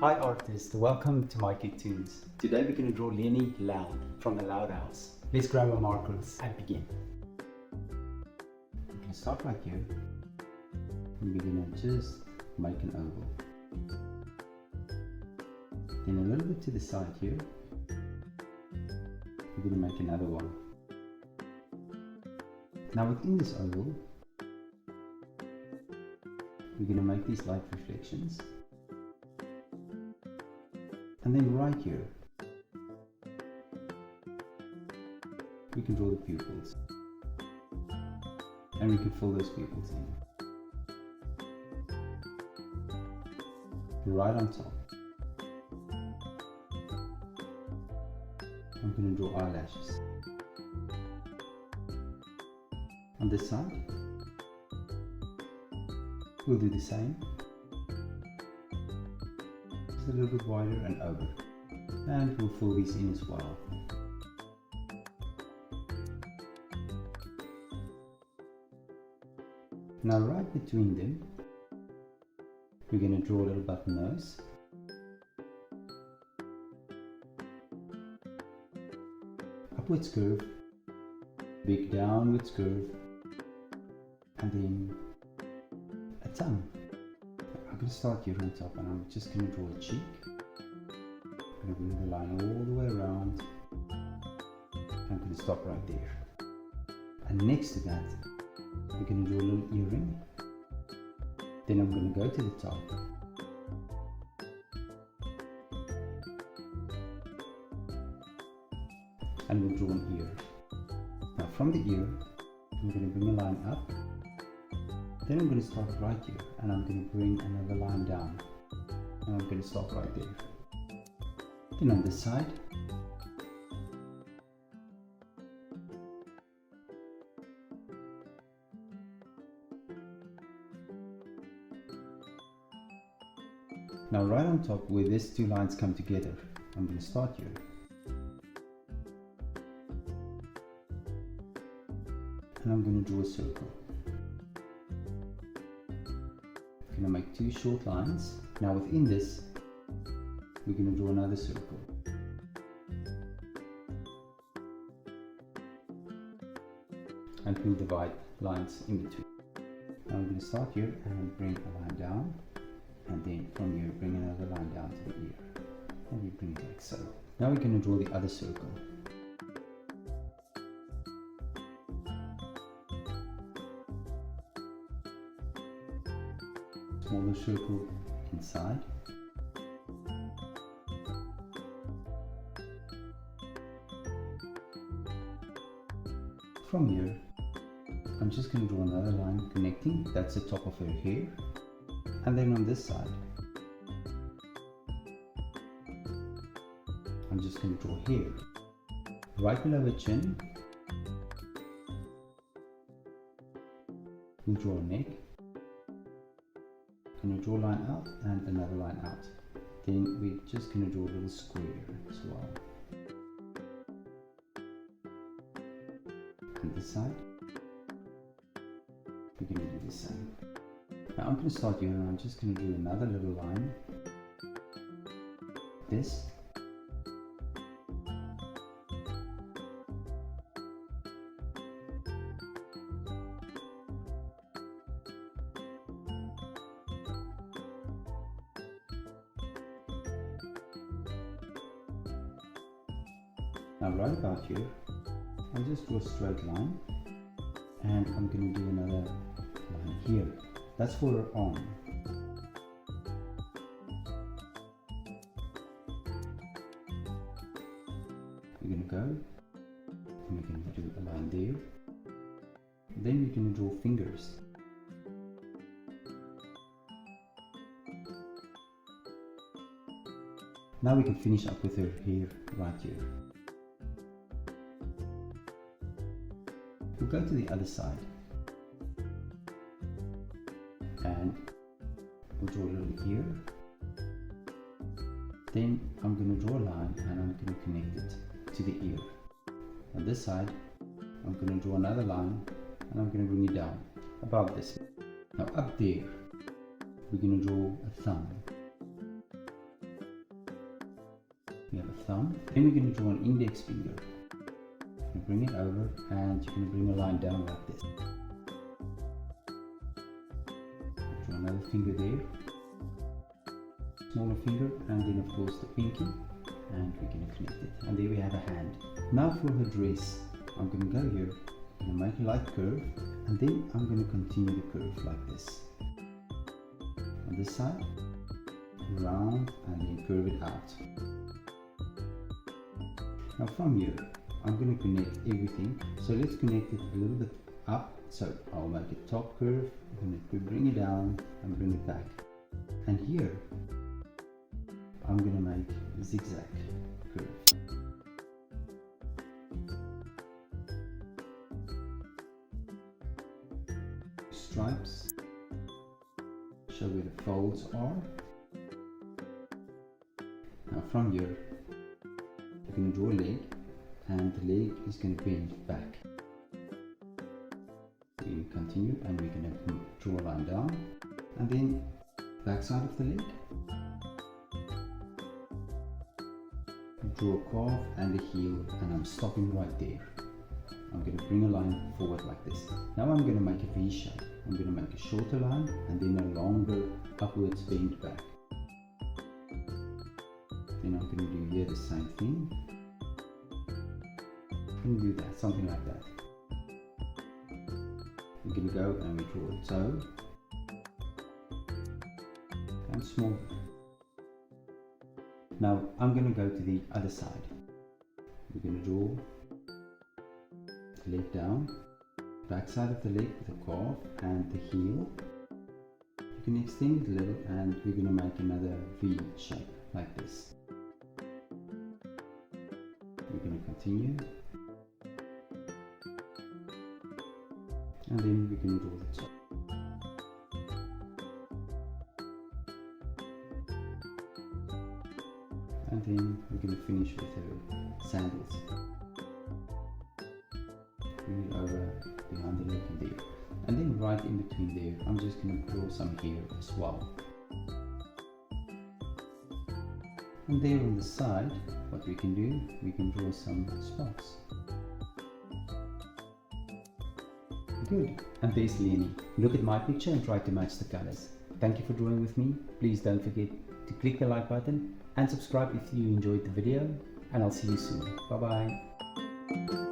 Hi artists, welcome to mycutetoons. Today we're going to draw Leni Loud from the Loud House. Let's grab our markers and begin. We can start right here and we're going to just make an oval. Then a little bit to the side here, we're going to make another one. Now within this oval, we're going to make these light reflections. And then right here, we can draw the pupils. And we can fill those pupils in. Right on top, I'm going to draw eyelashes. On this side, we'll do the same. A little bit wider and over, and we'll fill these in as well. Now right between them, we're going to draw a little button nose, upwards curve, big downwards curve, and then a tongue. I'm going to start here on top and I'm just going to draw a cheek. I'm going to bring the line all the way around. I'm going to stop right there. And next to that, we're going to draw a little earring. Then I'm going to go to the top. And we'll draw an ear. Now from the ear, I'm going to bring a line up. Then I'm going to start right here and I'm going to bring another line down and I'm going to stop right there. Then on this side, now right on top where these two lines come together, I'm going to start here. And I'm going to draw a circle. I'm going to make two short lines. Now within this, we're going to draw another circle. And we'll divide lines in between. Now I'm going to start here and bring a line down. And then from here, bring another line down to the ear. And we bring it like so. Now we're going to draw the other circle. Smaller circle inside. From here, I'm just going to draw another line connecting. That's the top of her hair. And then on this side, I'm just going to draw hair. Right below her chin, we'll draw a neck. Going to draw a line out and another line out. Then we're just going to draw a little square as well. On this side, we're going to do the same. Now I'm going to start here and I'm just going to do another little line. This. Now right about here, I'll just draw a straight line and I'm going to do another line here. That's for her arm. We're going to go and we're going to do a line there. Then we're going to draw fingers. Now we can finish up with her hair right here. We'll go to the other side and we'll draw a little ear. Then I'm going to draw a line and I'm going to connect it to the ear. On this side, I'm going to draw another line and I'm going to bring it down above this. Now up there, we're going to draw a thumb. thumb. Then we're going to draw an index finger. You bring it over and you're going to bring a line down like this. Draw another finger there, smaller finger, and then of course the pinky, and we're going to connect it. And there we have a hand. Now for her dress, I'm going to go here, I'm going to make a light curve, and then I'm going to continue the curve like this. On this side, round, and then curve it out. Now from here, I'm going to connect everything. So let's connect it a little bit up. So I'll make a top curve, I'm going to bring it down and bring it back. And here, I'm going to make a zigzag curve. Stripes, show where the folds are. Now from here, you can draw a leg, and the leg is going to bend back. We continue, and we're going to draw a line down, and then back side of the leg. Draw a calf and a heel, and I'm stopping right there. I'm going to bring a line forward like this. Now I'm going to make a V shape. I'm going to make a shorter line and then a longer upwards bend back. Then I'm going to do here the same thing. I'm going to do that, something like that. We're going to go and we draw a toe and small. Now I'm going to go to the other side. We're going to draw the leg down, back side of the leg with the calf and the heel. You can extend it a little, and we're going to make another V shape like this. We're going to continue, and then we're going to draw the top. And then we're going to finish with her sandals. Bring it over behind the leg and there. And then right in between there, I'm just going to draw some hair as well. And there on the side, what we can do, we can draw some sparks. Good. And there's Leni. Look at my picture and try to match the colors. Thank you for drawing with me. Please don't forget to click the like button and subscribe if you enjoyed the video, and I'll see you soon. Bye bye.